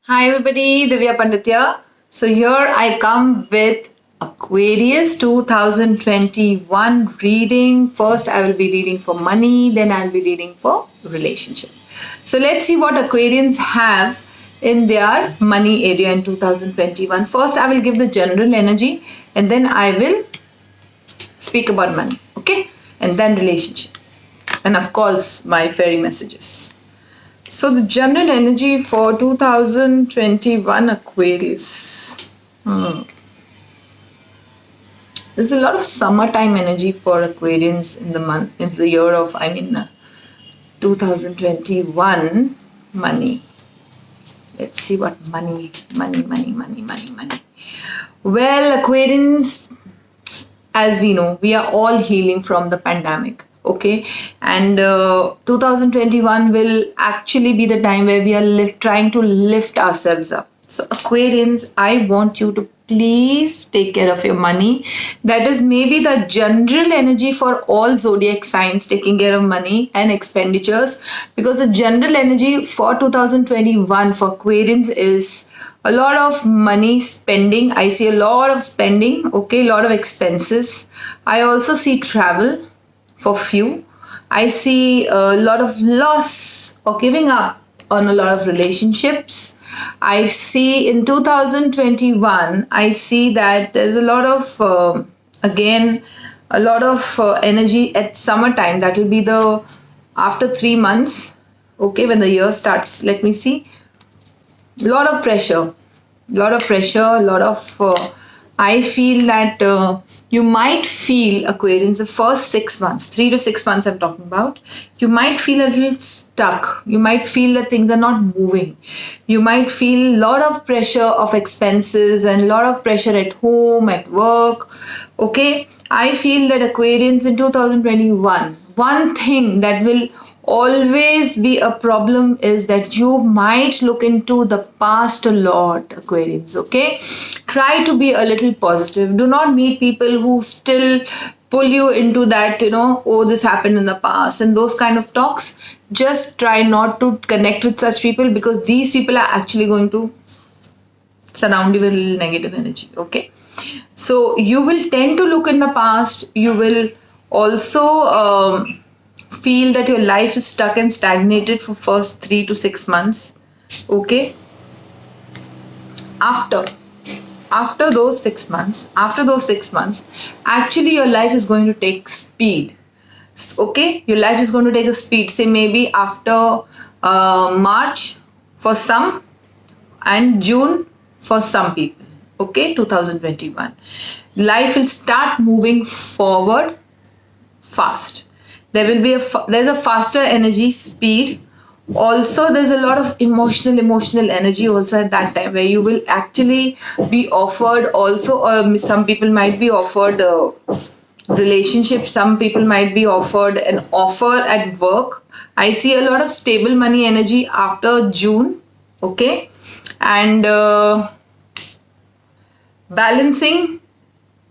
Hi everybody, Divya Pandit here. So here I come with Aquarius 2021 reading. First I will be reading for money, then I'll be reading for relationship. So let's see what Aquarians have in their money area in 2021. First I will give the general energy and then I will speak about money, okay? And then relationship. And of course my fairy messages. So the general energy for 2021 Aquarius. There's a lot of summertime energy for Aquarians in the month, in the year of, 2021 money. Let's see what money. Well, Aquarians, as we know, we are all healing from the pandemic. Okay, and 2021 will actually be the time where we are trying to lift ourselves up. So, Aquarians, I want you to please take care of your money. That is maybe the general energy for all zodiac signs, taking care of money and expenditures, because the general energy for 2021 for Aquarians is a lot of money spending. I see a lot of spending, okay, a lot of expenses. I also see travel for few. I see a lot of loss or giving up on a lot of relationships. I see in 2021, I see that there's a lot of, again, a lot of energy at summertime. That will be the after 3 months, okay, when the year starts. Let me see. A lot of pressure, a lot of I feel that you might feel, Aquarians, the first 6 months, 3 to 6 months I'm talking about, you might feel a little stuck. You might feel that things are not moving. You might feel a lot of pressure of expenses and a lot of pressure at home, at work. Okay, I feel that Aquarians in 2021, one thing that will always be a problem is that you might look into the past a lot, Aquarians. Okay, try to be a little positive. Do not meet people who still pull you into that, oh, this happened in the past and those kind of talks. Just try not to connect with such people, because these people are actually going to surround you with negative energy. Okay, so you will tend to look in the past. You will also feel that your life is stuck and stagnated for first 3 to 6 months. Okay, after those 6 months, actually your life is going to take speed. Okay, your life is going to take a speed. Say maybe after March for some and June for some people. Okay, 2021, life will start moving forward fast. There's a faster energy speed. Also there's a lot of emotional energy also at that time, where you will actually be offered also, some people might be offered a relationship, some people might be offered an offer at work. I see a lot of stable money energy after June. Okay, and balancing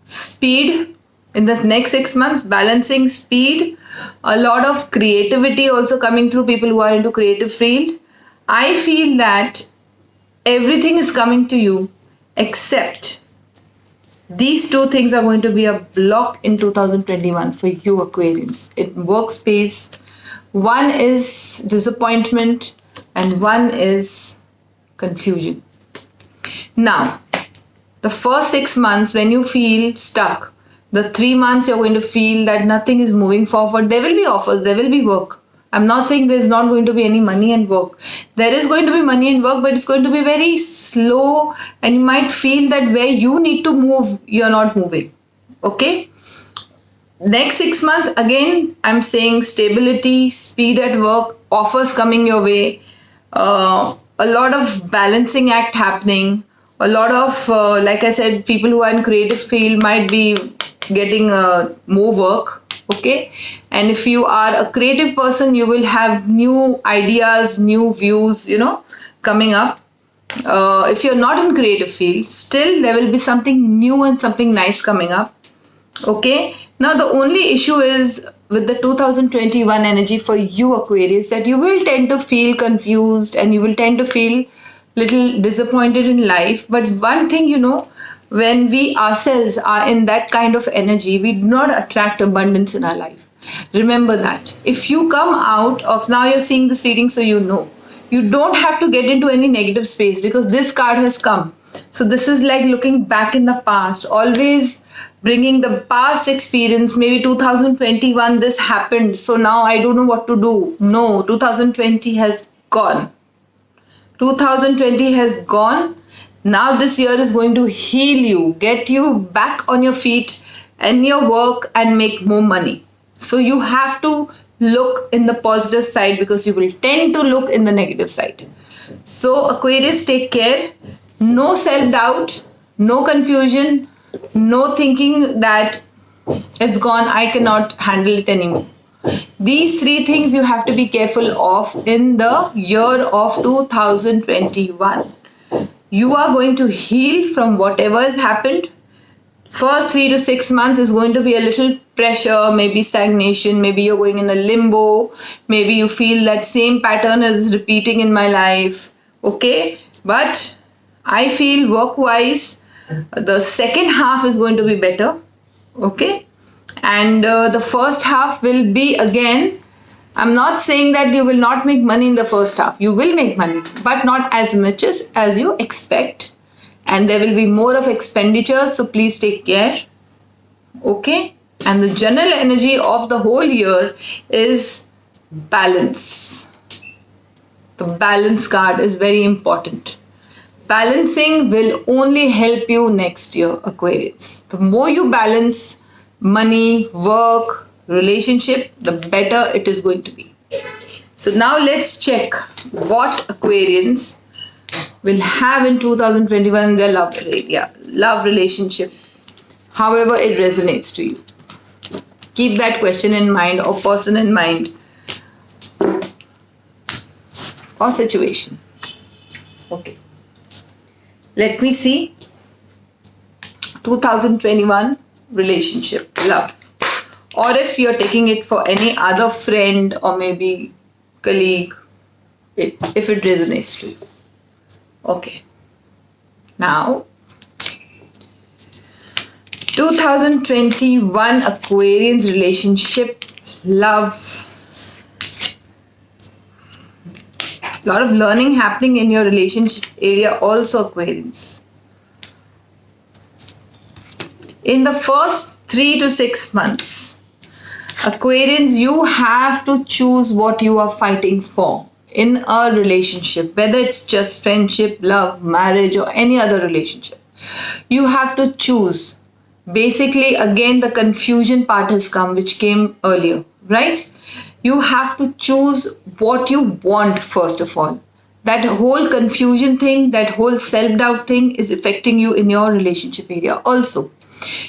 speed in the next 6 months, balancing speed, a lot of creativity also coming through people who are into creative field. I feel that everything is coming to you except these two things are going to be a block in 2021 for you, Aquarians. In workspace, one is disappointment and one is confusion. Now, the first 6 months when you feel stuck, the 3 months you're going to feel that nothing is moving forward. There will be offers, there will be work. I'm not saying there's not going to be any money and work. There is going to be money and work, but it's going to be very slow, and you might feel that where you need to move, you're not moving. Okay? Next 6 months, again, I'm saying stability, speed at work, offers coming your way, a lot of balancing act happening, a lot of, like I said, people who are in creative field might be getting more work. Okay, and if you are a creative person, you will have new ideas, new views, coming up. If you're not in creative field, still there will be something new and something nice coming up. Okay, now the only issue is with the 2021 energy for you, Aquarius, that you will tend to feel confused and you will tend to feel little disappointed in life. But one thing, when we ourselves are in that kind of energy, we do not attract abundance in our life. Remember that. If you come out of, now you're seeing this reading, so you don't have to get into any negative space, because this card has come. So this is like looking back in the past, always bringing the past experience. Maybe 2021 this happened, so now I don't know what to do. No, 2020 has gone. 2020 has gone. Now this year is going to heal you, get you back on your feet and your work, and make more money. So you have to look in the positive side, because you will tend to look in the negative side. So Aquarius, take care. No self-doubt, no confusion, no thinking that it's gone, I cannot handle it anymore. These three things you have to be careful of in the year of 2021. You are going to heal from whatever has happened. First 3 to 6 months is going to be a little pressure, maybe stagnation, maybe you're going in a limbo, maybe you feel that same pattern is repeating in my life. Okay, but I feel work-wise, the second half is going to be better. Okay, and the first half will be, again, I'm not saying that you will not make money in the first half. You will make money, but not as much as you expect. And there will be more of expenditure, so please take care. Okay, and the general energy of the whole year is balance. The balance card is very important. Balancing will only help you next year, Aquarius. The more you balance money, work, relationship, the better it is going to be. So now let's check what Aquarians will have in 2021 in their love area, love relationship, however it resonates to you. Keep that question in mind, or person in mind, or situation. Okay. Let me see. 2021 relationship, love. Or if you're taking it for any other friend or maybe colleague, if it resonates to you. Okay. Now, 2021 Aquarians relationship, love. A lot of learning happening in your relationship area also, Aquarians. In the first 3 to 6 months, Aquarians, you have to choose what you are fighting for in a relationship, whether it's just friendship, love, marriage, or any other relationship. You have to choose. Basically, again, the confusion part has come, which came earlier, right? You have to choose what you want first of all. That whole confusion thing, that whole self-doubt thing is affecting you in your relationship area also.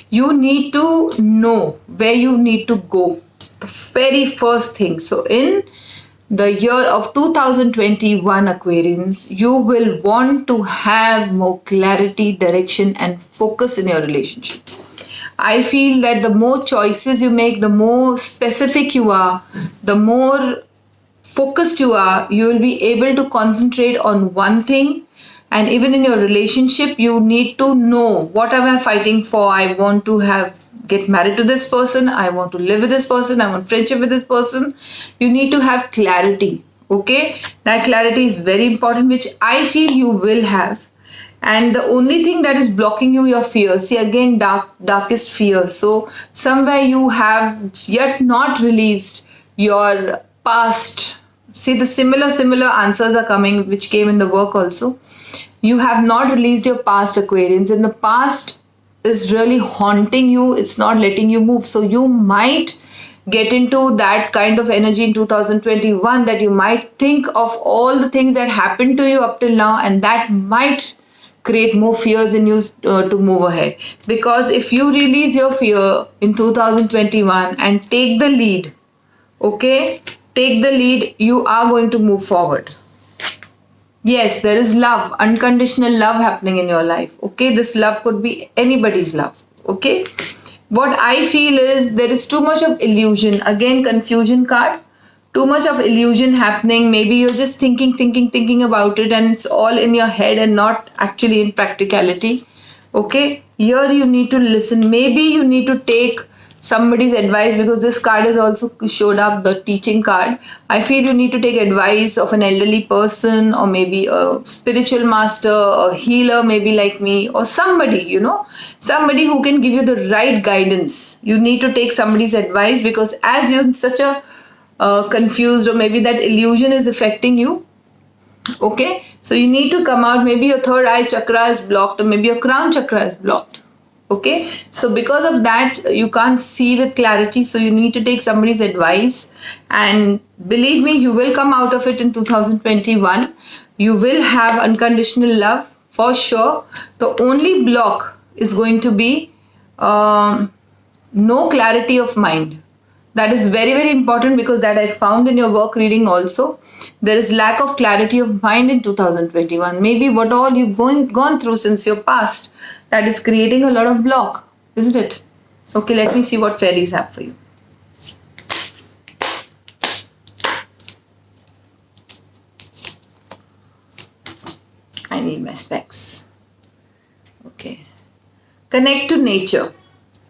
You need to know where you need to go. The very first thing. So in the year of 2021 Aquarians, you will want to have more clarity, direction, and focus in your relationship. I feel that the more choices you make, the more specific you are, the more focused you are, you will be able to concentrate on one thing. And even in your relationship, you need to know, what am I fighting for? I want to get married to this person. I want to live with this person. I want friendship with this person. You need to have clarity. Okay, that clarity is very important, which I feel you will have. And the only thing that is blocking you, your fears. See, again, darkest fears. So somewhere you have yet not released your past. See, the similar answers are coming, which came in the work also. You have not released your past, Aquarians, and the past is really haunting you. It's not letting you move. So you might get into that kind of energy in 2021, that you might think of all the things that happened to you up till now, and that might create more fears in you to move ahead. Because if you release your fear in 2021 and take the lead, okay, take the lead, you are going to move forward. Yes, there is love, unconditional love happening in your life. Okay, this love could be anybody's love. Okay, what I feel is there is too much of illusion. Again, confusion card. too much of illusion happening. Maybe you're just thinking about it, and it's all in your head and not actually in practicality. Okay, here you need to listen. Maybe you need to take somebody's advice, because this card is also showed up, the teaching card. I feel you need to take advice of an elderly person, or maybe a spiritual master, a healer, maybe like me, or somebody, somebody who can give you the right guidance. You need to take somebody's advice, because as you're in such a confused, or maybe that illusion is affecting you. Okay, so you need to come out. Maybe your third eye chakra is blocked, or maybe your crown chakra is blocked. Okay, so because of that you can't see with clarity, so you need to take somebody's advice, and believe me, you will come out of it in 2021. You will have unconditional love for sure. The only block is going to be no clarity of mind. That is very, very important, because that I found in your work reading also. There is lack of clarity of mind in 2021. Maybe what all you've gone through since your past, that is creating a lot of block, isn't it? Okay, let me see what fairies have for you. I need my specs. Okay. Connect to nature.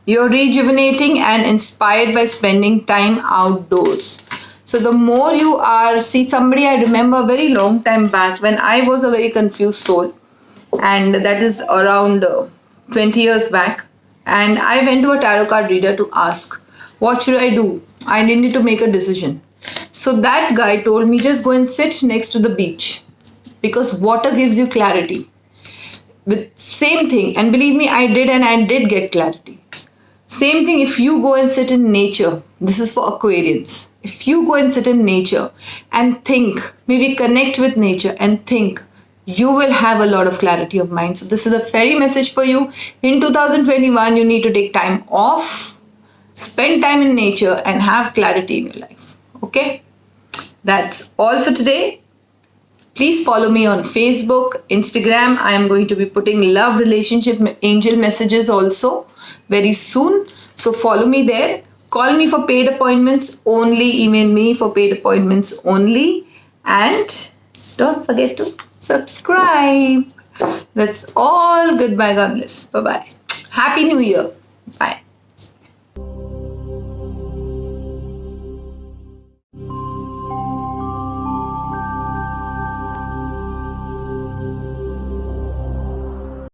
You're rejuvenating and inspired by spending time outdoors. So the more you are, see, somebody I remember a very long time back when I was a very confused soul, and that is around 20 years back, and I went to a tarot card reader to ask, what should I do? I needed to make a decision. So that guy told me, just go and sit next to the beach, because water gives you clarity. With same thing, and believe me, I did, and I did get clarity. Same thing, if you go and sit in nature, this is for Aquarians. If you go and sit in nature and think, maybe connect with nature and think, you will have a lot of clarity of mind. So this is a fairy message for you. In 2021, you need to take time off, spend time in nature, and have clarity in your life. Okay? That's all for today. Please follow me on Facebook, Instagram. I am going to be putting love relationship angel messages also very soon. So follow me there. Call me for paid appointments only. Email me for paid appointments only. And don't forget to subscribe. That's all. Goodbye. God bless. Bye-bye. Happy New Year. Bye.